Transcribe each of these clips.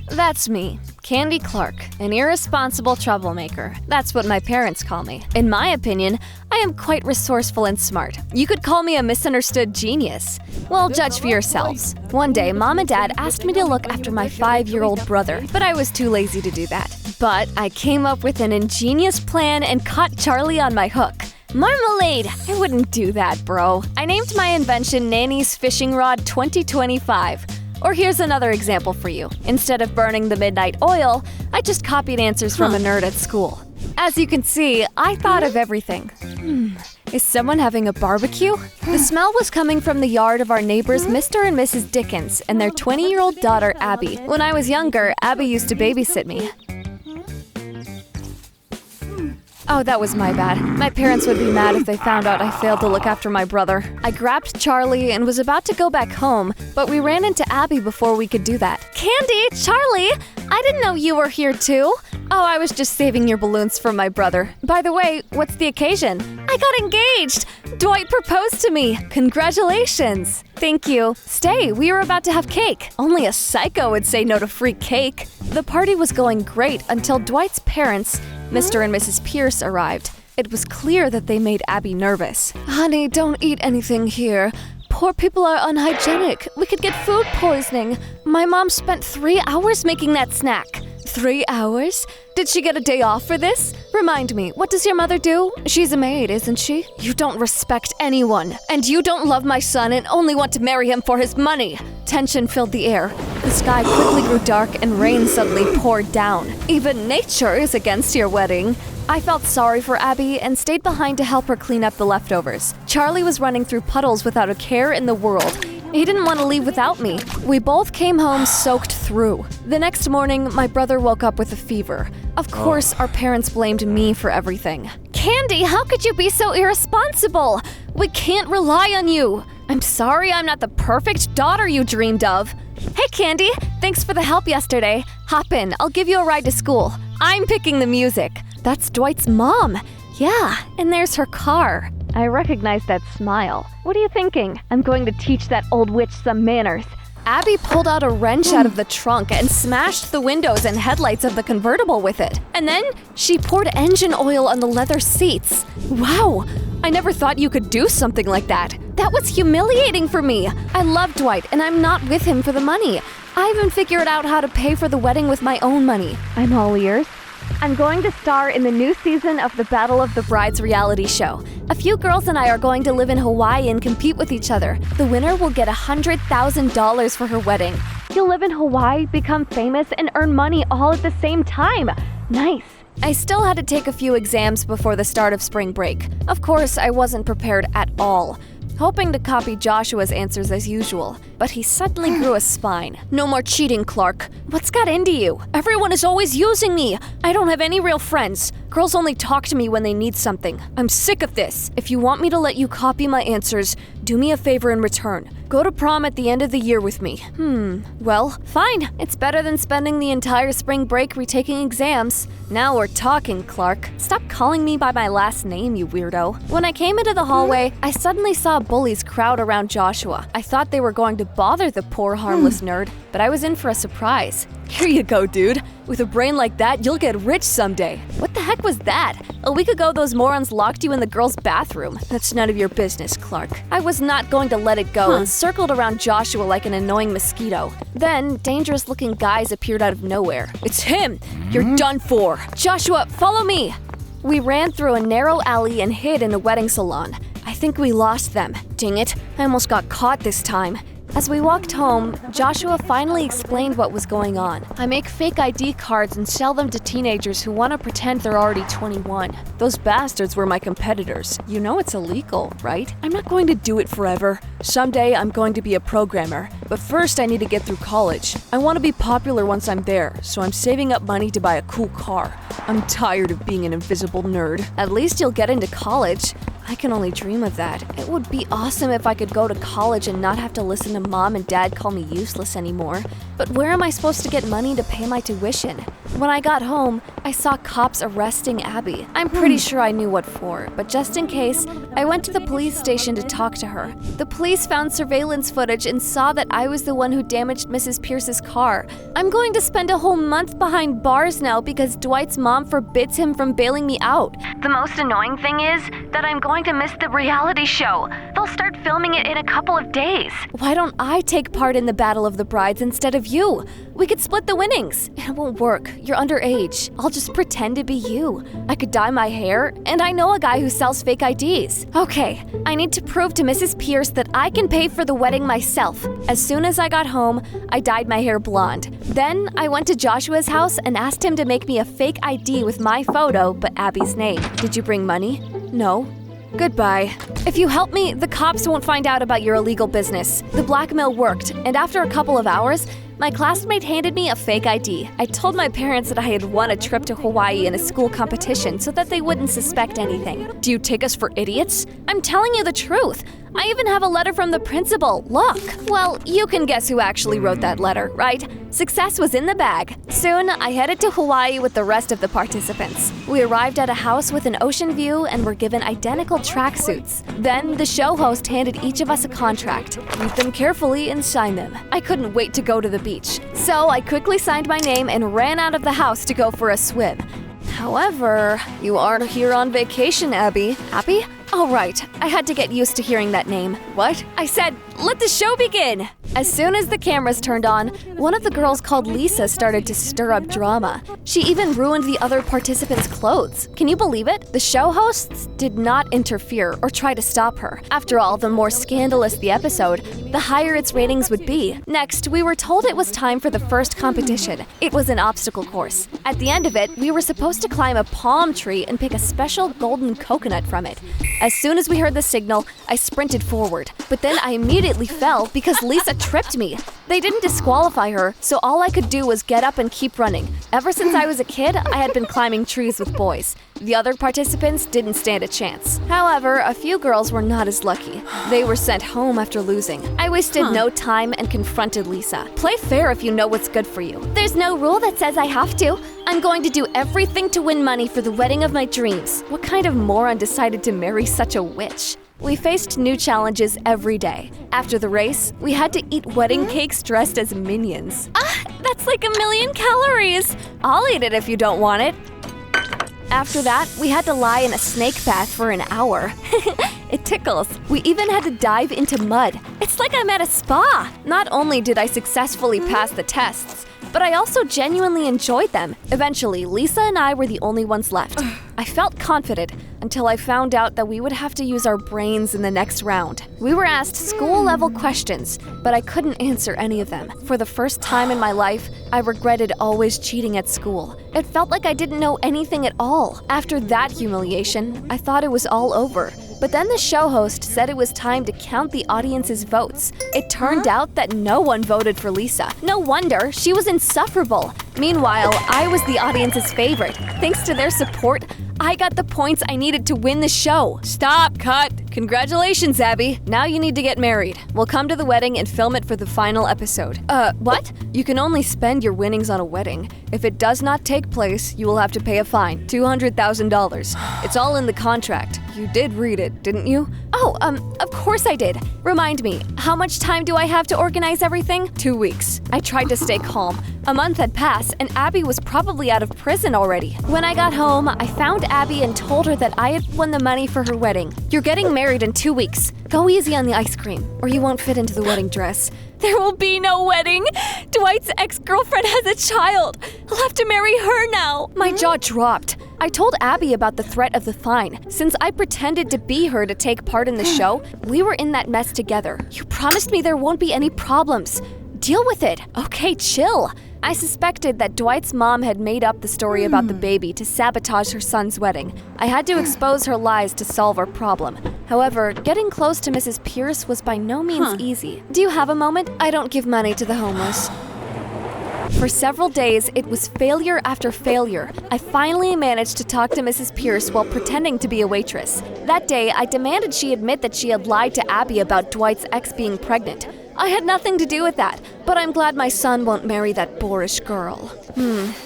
That's me, Candy Clark, an irresponsible troublemaker. That's what my parents call me. In my opinion, I am quite resourceful and smart. You could call me a misunderstood genius. Well, judge for yourselves. One day, Mom and Dad asked me to look after my 5-year-old brother, but I was too lazy to do that. But I came up with an ingenious plan and caught Charlie on my hook. Marmalade! I wouldn't do that, bro. I named my invention Nanny's Fishing Rod 2025. Or here's another example for you. Instead of burning the midnight oil, I just copied answers from a nerd at school. As you can see, I thought of everything. Is someone having a barbecue? The smell was coming from the yard of our neighbors Mr. and Mrs. Dickens and their 20-year-old daughter, Abby. When I was younger, Abby used to babysit me. Oh, that was my bad. My parents would be mad if they found out I failed to look after my brother. I grabbed Charlie and was about to go back home, but we ran into Abby before we could do that. Candy, Charlie, I didn't know you were here too. Oh, I was just saving your balloons for my brother. By the way, what's the occasion? I got engaged! Dwight proposed to me! Congratulations! Thank you. Stay, we were about to have cake. Only a psycho would say no to free cake. The party was going great until Dwight's parents, Mr. and Mrs. Pierce, arrived. It was clear that they made Abby nervous. Honey, don't eat anything here. Poor people are unhygienic. We could get food poisoning. My mom spent 3 hours making that snack. 3 hours? Did she get a day off for this? Remind me, what does your mother do? She's a maid, isn't she? You don't respect anyone. And you don't love my son and only want to marry him for his money. Tension filled the air. The sky quickly grew dark and rain suddenly poured down. Even nature is against your wedding. I felt sorry for Abby and stayed behind to help her clean up the leftovers. Charlie was running through puddles without a care in the world. He didn't want to leave without me. We both came home soaked through. The next morning, my brother woke up with a fever. Of course, our parents blamed me for everything. Candy, how could you be so irresponsible? We can't rely on you. I'm sorry I'm not the perfect daughter you dreamed of. Hey, Candy, thanks for the help yesterday. Hop in, I'll give you a ride to school. I'm picking the music. That's Dwight's mom. Yeah, and there's her car. I recognize that smile. What are you thinking? I'm going to teach that old witch some manners. Abby pulled out a wrench out of the trunk and smashed the windows and headlights of the convertible with it. And then she poured engine oil on the leather seats. Wow, I never thought you could do something like that. That was humiliating for me. I love Dwight and I'm not with him for the money. I even figured out how to pay for the wedding with my own money. I'm all ears. I'm going to star in the new season of the Battle of the Brides reality show. A few girls and I are going to live in Hawaii and compete with each other. The winner will get $100,000 for her wedding. You'll live in Hawaii, become famous, and earn money all at the same time. Nice. I still had to take a few exams before the start of spring break. Of course, I wasn't prepared at all, hoping to copy Joshua's answers as usual, but he suddenly grew a spine. No more cheating, Clark. What's got into you? Everyone is always using me. I don't have any real friends. Girls only talk to me when they need something. I'm sick of this. If you want me to let you copy my answers, do me a favor in return. Go to prom at the end of the year with me. Well, fine. It's better than spending the entire spring break retaking exams. Now we're talking, Clark. Stop calling me by my last name, you weirdo. When I came into the hallway, I suddenly saw bullies crowd around Joshua. I thought they were going to bother the poor harmless nerd, but I was in for a surprise. Here you go, dude. With a brain like that, you'll get rich someday. What the heck was that? A week ago, those morons locked you in the girls' bathroom. That's none of your business, Clark. I was not going to let it go and circled around Joshua like an annoying mosquito. Then, dangerous-looking guys appeared out of nowhere. It's him! You're done for! Joshua, follow me! We ran through a narrow alley and hid in a wedding salon. I think we lost them. Dang it, I almost got caught this time. As we walked home, Joshua finally explained what was going on. I make fake ID cards and sell them to teenagers who want to pretend they're already 21. Those bastards were my competitors. You know it's illegal, right? I'm not going to do it forever. Someday I'm going to be a programmer, but first I need to get through college. I want to be popular once I'm there, so I'm saving up money to buy a cool car. I'm tired of being an invisible nerd. At least you'll get into college. I can only dream of that. It would be awesome if I could go to college and not have to listen to Mom and Dad call me useless anymore. But where am I supposed to get money to pay my tuition? When I got home, I saw cops arresting Abby. I'm pretty sure I knew what for, but just in case, I went to the police station to talk to her. The police found surveillance footage and saw that I was the one who damaged Mrs. Pierce's car. I'm going to spend a whole month behind bars now because Dwight's mom forbids him from bailing me out. The most annoying thing is that I'm going to miss the reality show. They'll start filming it in a couple of days. Why don't I take part in the Battle of the Brides instead of you? We could split the winnings. It won't work. You're underage. I'll just pretend to be you. I could dye my hair, and I know a guy who sells fake IDs. Okay, I need to prove to Mrs. Pierce that I can pay for the wedding myself. As soon as I got home, I dyed my hair blonde. Then I went to Joshua's house and asked him to make me a fake ID with my photo but Abby's name. Did you bring money? No. Goodbye. If you help me, the cops won't find out about your illegal business. The blackmail worked, and after a couple of hours, my classmate handed me a fake ID. I told my parents that I had won a trip to Hawaii in a school competition so that they wouldn't suspect anything. Do you take us for idiots? I'm telling you the truth. I even have a letter from the principal. Look. Well, you can guess who actually wrote that letter, right? Success was in the bag. Soon, I headed to Hawaii with the rest of the participants. We arrived at a house with an ocean view and were given identical tracksuits. Then, the show host handed each of us a contract. Read them carefully and sign them. I couldn't wait to go to the beach. So, I quickly signed my name and ran out of the house to go for a swim. However, you aren't here on vacation, Abby. Abby? Oh, right. I had to get used to hearing that name. What? I said, let the show begin! As soon as the cameras turned on, one of the girls called Lisa started to stir up drama. She even ruined the other participants' clothes. Can you believe it? The show hosts did not interfere or try to stop her. After all, the more scandalous the episode, the higher its ratings would be. Next, we were told it was time for the first competition. It was an obstacle course. At the end of it, we were supposed to climb a palm tree and pick a special golden coconut from it. As soon as we heard the signal, I sprinted forward. But then I immediately fell because Lisa tripped me. They didn't disqualify her, so all I could do was get up and keep running. Ever since I was a kid, I had been climbing trees with boys. The other participants didn't stand a chance. However, a few girls were not as lucky. They were sent home after losing. I wasted no time and confronted Lisa. Play fair if you know what's good for you. There's no rule that says I have to. I'm going to do everything to win money for the wedding of my dreams. What kind of moron decided to marry such a witch? We faced new challenges every day. After the race, we had to eat wedding cakes dressed as minions. That's like 1,000,000 calories! I'll eat it if you don't want it. After that, we had to lie in a snake bath for an hour. It tickles. We even had to dive into mud. It's like I'm at a spa. Not only did I successfully pass the tests, but I also genuinely enjoyed them. Eventually, Lisa and I were the only ones left. I felt confident until I found out that we would have to use our brains in the next round. We were asked school-level questions, but I couldn't answer any of them. For the first time in my life, I regretted always cheating at school. It felt like I didn't know anything at all. After that humiliation, I thought it was all over. But then the show host said it was time to count the audience's votes. It turned out that no one voted for Lisa. No wonder, she was insufferable. Meanwhile, I was the audience's favorite. Thanks to their support, I got the points I needed to win the show. Stop, cut. Congratulations, Abby. Now you need to get married. We'll come to the wedding and film it for the final episode. What? You can only spend your winnings on a wedding. If it does not take place, you will have to pay a fine, $200,000. It's all in the contract. You did read it, didn't you? Oh, of course I did. Remind me, how much time do I have to organize everything? 2 weeks. I tried to stay calm. A month had passed, and Abby was probably out of prison already. When I got home, I found Abby and told her that I had won the money for her wedding. You're getting married in 2 weeks. Go easy on the ice cream, or you won't fit into the wedding dress. There will be no wedding. Dwight's ex-girlfriend has a child. I'll have to marry her now. My jaw dropped. I told Abby about the threat of the fine. Since I pretended to be her to take part in the show, we were in that mess together. You promised me there won't be any problems. Deal with it. Okay, chill. I suspected that Dwight's mom had made up the story about the baby to sabotage her son's wedding. I had to expose her lies to solve our problem. However, getting close to Mrs. Pierce was by no means easy. Do you have a moment? I don't give money to the homeless. For several days, it was failure after failure. I finally managed to talk to Mrs. Pierce while pretending to be a waitress. That day, I demanded she admit that she had lied to Abby about Dwight's ex being pregnant. I had nothing to do with that, but I'm glad my son won't marry that boorish girl.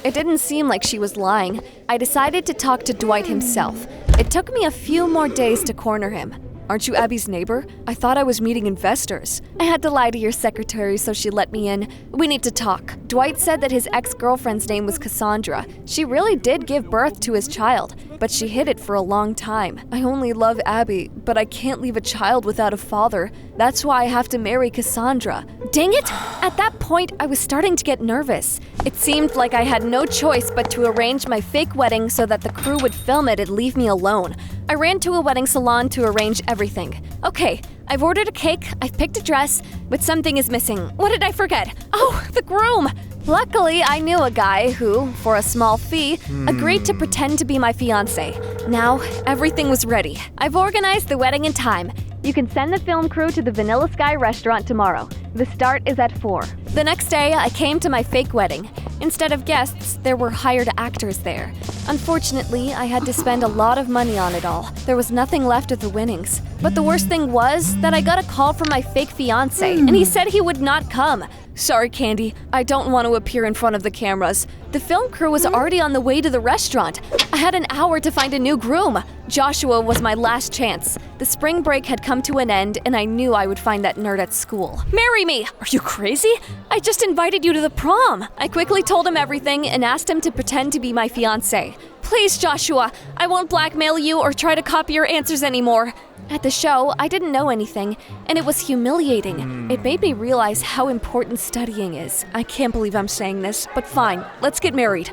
It didn't seem like she was lying. I decided to talk to Dwight himself. It took me a few more days to corner him. Aren't you Abby's neighbor? I thought I was meeting investors. I had to lie to your secretary so she let me in. We need to talk. Dwight said that his ex-girlfriend's name was Cassandra. She really did give birth to his child, but she hid it for a long time. I only love Abby, but I can't leave a child without a father. That's why I have to marry Cassandra. Dang it! At that point, I was starting to get nervous. It seemed like I had no choice but to arrange my fake wedding so that the crew would film it and leave me alone. I ran to a wedding salon to arrange everything. Okay, I've ordered a cake, I've picked a dress, but something is missing. What did I forget? Oh, the groom! Luckily, I knew a guy who, for a small fee, agreed to pretend to be my fiance. Now, everything was ready. I've organized the wedding in time. You can send the film crew to the Vanilla Sky restaurant tomorrow. The start is at 4. The next day, I came to my fake wedding. Instead of guests, there were hired actors there. Unfortunately, I had to spend a lot of money on it all. There was nothing left of the winnings. But the worst thing was that I got a call from my fake fiance, and he said he would not come. Sorry, Candy. I don't want to appear in front of the cameras. The film crew was already on the way to the restaurant. I had an hour to find a new groom. Joshua was my last chance. The spring break had come to an end, and I knew I would find that nerd at school. Marry me! Are you crazy? I just invited you to the prom. I quickly told him everything and asked him to pretend to be my fiance. Please, Joshua, I won't blackmail you or try to copy your answers anymore. At the show, I didn't know anything, and it was humiliating. It made me realize how important studying is. I can't believe I'm saying this, but fine, let's get married.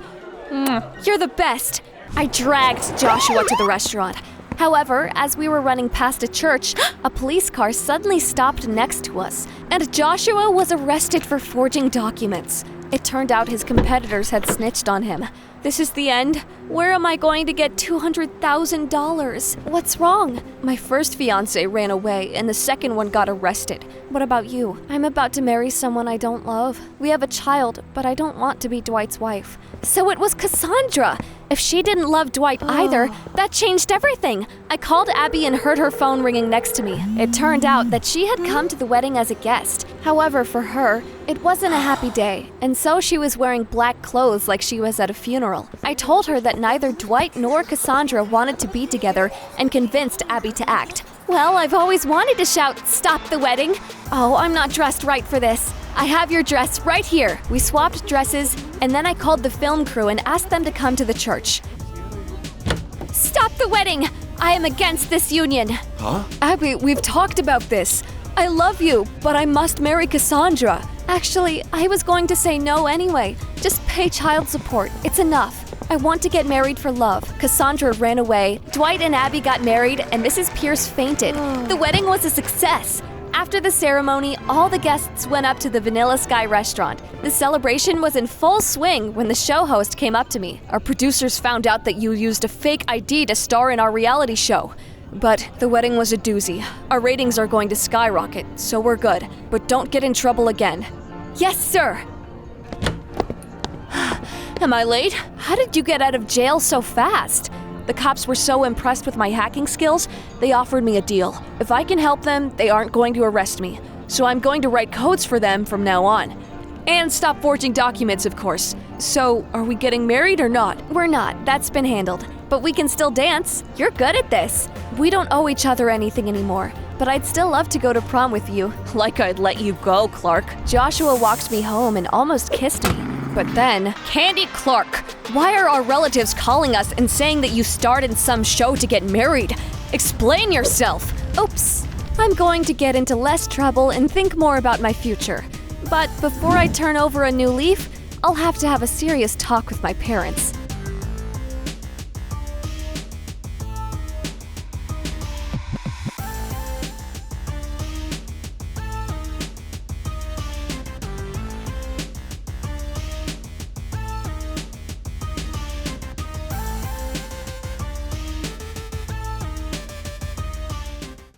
You're the best. I dragged Joshua to the restaurant. However, as we were running past a church, a police car suddenly stopped next to us, and Joshua was arrested for forging documents. It turned out his competitors had snitched on him. This is the end. Where am I going to get $200,000? What's wrong? My first fiancé ran away and the second one got arrested. What about you? I'm about to marry someone I don't love. We have a child, but I don't want to be Dwight's wife. So it was Cassandra. If she didn't love Dwight either, that changed everything. I called Abby and heard her phone ringing next to me. It turned out that she had come to the wedding as a guest. However, for her, it wasn't a happy day, and so she was wearing black clothes like she was at a funeral. I told her that neither Dwight nor Cassandra wanted to be together and convinced Abby to act. Well, I've always wanted to shout, "Stop the wedding!" Oh, I'm not dressed right for this. I have your dress right here. We swapped dresses, and then I called the film crew and asked them to come to the church. Stop the wedding! I am against this union. Huh? Abby, we've talked about this. I love you, but I must marry Cassandra. Actually, I was going to say no anyway. Just pay child support. It's enough. I want to get married for love. Cassandra ran away, Dwight and Abby got married, and Mrs. Pierce fainted. The wedding was a success. After the ceremony, all the guests went up to the Vanilla Sky restaurant. The celebration was in full swing when the show host came up to me. Our producers found out that you used a fake ID to star in our reality show. But the wedding was a doozy. Our ratings are going to skyrocket, so we're good. But don't get in trouble again. Yes, sir! Am I late? How did you get out of jail so fast? The cops were so impressed with my hacking skills, they offered me a deal. If I can help them, they aren't going to arrest me. So I'm going to write codes for them from now on. And stop forging documents, of course. So, are we getting married or not? We're not. That's been handled. But we can still dance. You're good at this. We don't owe each other anything anymore. But I'd still love to go to prom with you. Like I'd let you go, Clark. Joshua walked me home and almost kissed me. But then, Candy Clark, why are our relatives calling us and saying that you starred in some show to get married? Explain yourself. Oops. I'm going to get into less trouble and think more about my future. But before I turn over a new leaf, I'll have to have a serious talk with my parents.